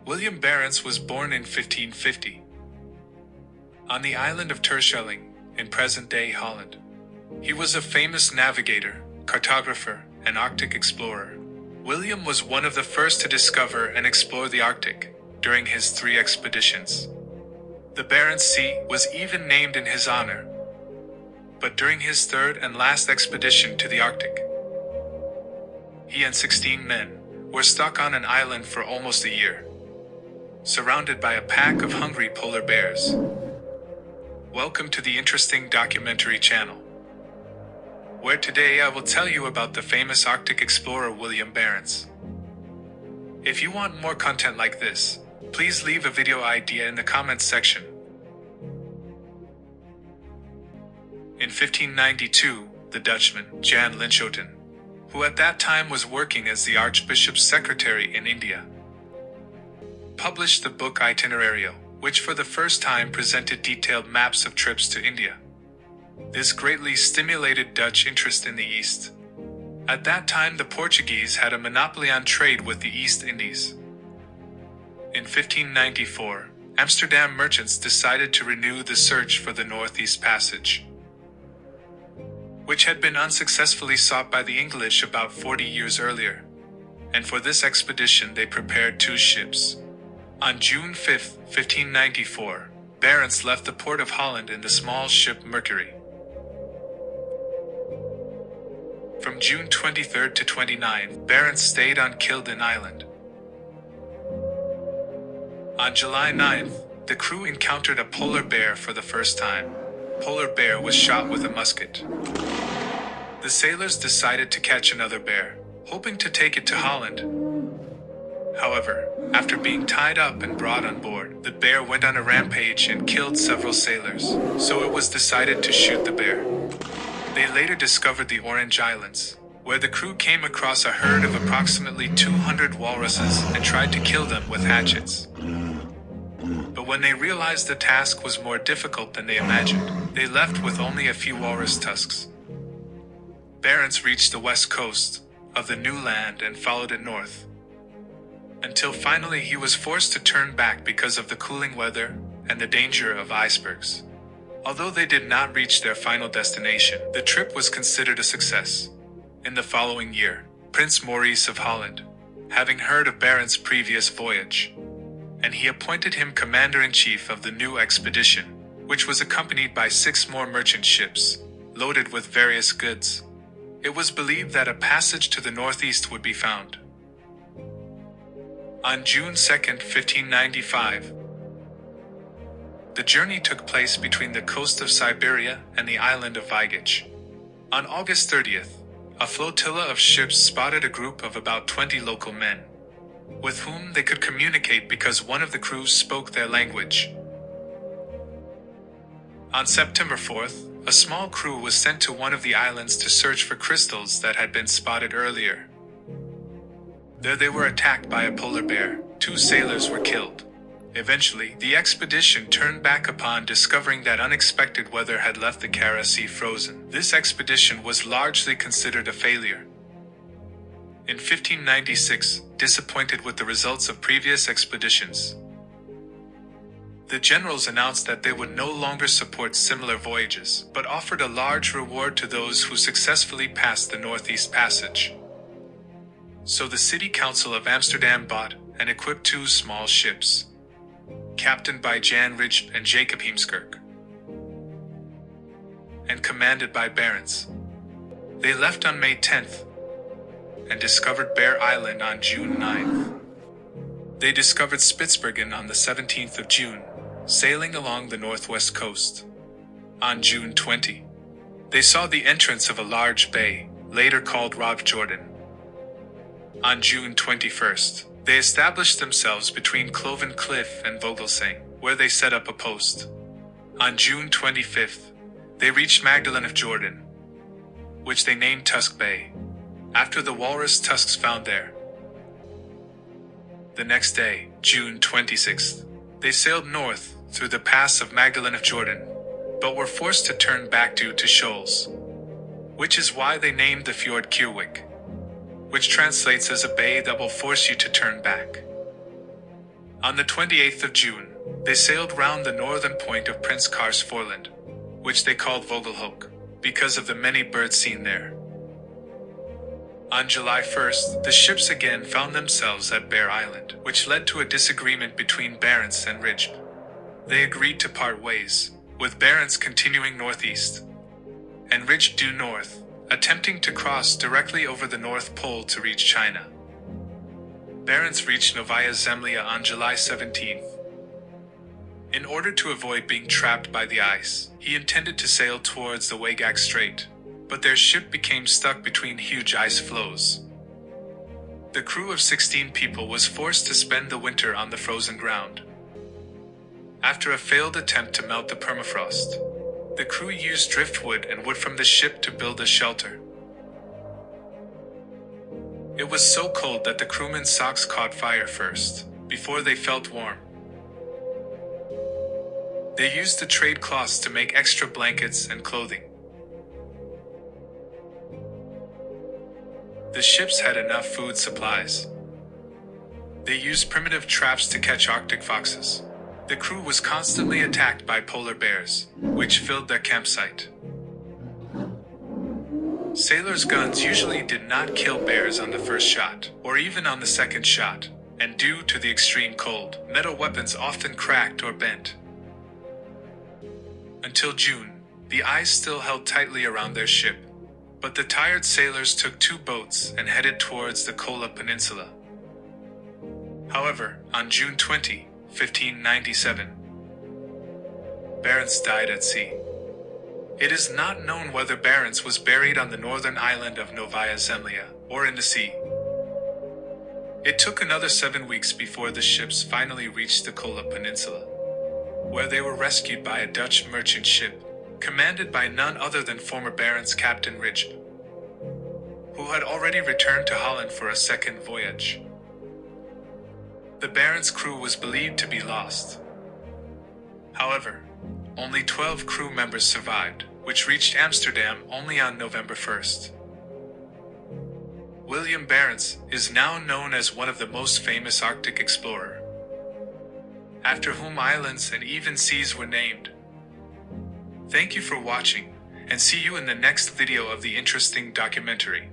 Willem Barentsz was born in 1550 on the island of Terschelling in present-day Holland. He was a famous navigator, cartographer, and Arctic explorer. Willem was one of the first to discover and explore the Arctic during his 3 expeditions. The Barents Sea was even named in his honor. But during his 3rd and last expedition to the Arctic, he and 16 men were stuck on an island for almost a year, surrounded by a pack of hungry polar bears. Welcome to the interesting documentary channel, where today I will tell you about the famous Arctic explorer Willem Barentsz. If you want more content like this, please leave a video idea in the comments section. In 1592, the Dutchman, Jan Linschoten, who at that time was working as the Archbishop's secretary in India, published the book Itinerario, which for the first time presented detailed maps of trips to India. This greatly stimulated Dutch interest in the East. At that time, the Portuguese had a monopoly on trade with the East Indies. In 1594, Amsterdam merchants decided to renew the search for the Northeast Passage, which had been unsuccessfully sought by the English about 40 years earlier, and for this expedition they prepared 2 ships. On June 5, 1594, Barentsz left the port of Holland in the small ship Mercury. From June 23 to 29, Barentsz stayed on Kilden Island. On July 9th, the crew encountered a polar bear for the first time. Polar bear was shot with a musket. The sailors decided to catch another bear, hoping to take it to Holland. However, after being tied up and brought on board, the bear went on a rampage and killed several sailors, so it was decided to shoot the bear. They later discovered the Orange Islands, where the crew came across a herd of approximately 200 walruses and tried to kill them with hatchets. But when they realized the task was more difficult than they imagined, they left with only a few walrus tusks. Barentsz reached the west coast of the new land and followed it north, until finally he was forced to turn back because of the cooling weather and the danger of icebergs. Although they did not reach their final destination, the trip was considered a success. In the following year, Prince Maurice of Holland, having heard of Barentz's previous voyage, and he appointed him commander-in-chief of the new expedition, which was accompanied by 6 more merchant ships, loaded with various goods. It was believed that a passage to the northeast would be found. On June 2, 1595, the journey took place between the coast of Siberia and the island of voyage. On August 30th, a flotilla of ships spotted a group of about 20 local men, with whom they could communicate because one of the crews spoke their language. On September 4th, a small crew was sent to one of the islands to search for crystals that had been spotted earlier. There they were attacked by a polar bear. 2 sailors were killed. Eventually, the expedition turned back upon discovering that unexpected weather had left the Kara Sea frozen. This expedition was largely considered a failure. In 1596, disappointed with the results of previous expeditions, the generals announced that they would no longer support similar voyages, but offered a large reward to those who successfully passed the Northeast Passage. So the City Council of Amsterdam bought and equipped 2 small ships, captained by Jan Ridge and Jacob Heemskerk, and commanded by Barentsz. They left on May 10th and discovered Bear Island on June 9th. They discovered Spitsbergen on the 17th of June, sailing along the northwest coast. On June 20, they saw the entrance of a large bay, later called Rod Jordan. On June 21st, they established themselves between Cloven Cliff and Vogelsang, where they set up a post. On June 25th, they reached Magdalen of Jordan, which they named Tusk Bay, after the walrus tusks found there. The next day, June 26th, they sailed north through the pass of Magdalen of Jordan, but were forced to turn back due to shoals, which is why they named the fjord Kierwick, which translates as a bay that will force you to turn back. On the 28th of June, they sailed round the northern point of Prince Karl's Foreland, which they called Vogelhoek, because of the many birds seen there. On July 1st, the ships again found themselves at Bear Island, which led to a disagreement between Barents and Ridge. They agreed to part ways, with Barents continuing northeast, and Ridge due north, attempting to cross directly over the North Pole to reach China. Barents reached Novaya Zemlya on July 17th. In order to avoid being trapped by the ice, he intended to sail towards the Wagag Strait, but their ship became stuck between huge ice floes. The crew of 16 people was forced to spend the winter on the frozen ground. After a failed attempt to melt the permafrost, the crew used driftwood and wood from the ship to build a shelter. It was so cold that the crewmen's socks caught fire first, before they felt warm. They used the trade cloths to make extra blankets and clothing. The ships had enough food supplies. They used primitive traps to catch Arctic foxes. The crew was constantly attacked by polar bears, which filled their campsite. Sailors' guns usually did not kill bears on the first shot, or even on the second shot, and due to the extreme cold, metal weapons often cracked or bent. Until June, the ice still held tightly around their ship, but the tired sailors took 2 boats and headed towards the Kola Peninsula. However, on June 20, 1597, Barents died at sea. It is not known whether Barents was buried on the northern island of Novaya Zemlya or in the sea. It took another 7 weeks before the ships finally reached the Kola Peninsula, where they were rescued by a Dutch merchant ship, commanded by none other than former Barents Captain Ridge, who had already returned to Holland for a second voyage. The Barents crew was believed to be lost. However, only 12 crew members survived, which reached Amsterdam only on November 1st. Willem Barentsz is now known as one of the most famous Arctic explorers, after whom islands and even seas were named. Thank you for watching, and see you in the next video of the interesting documentary.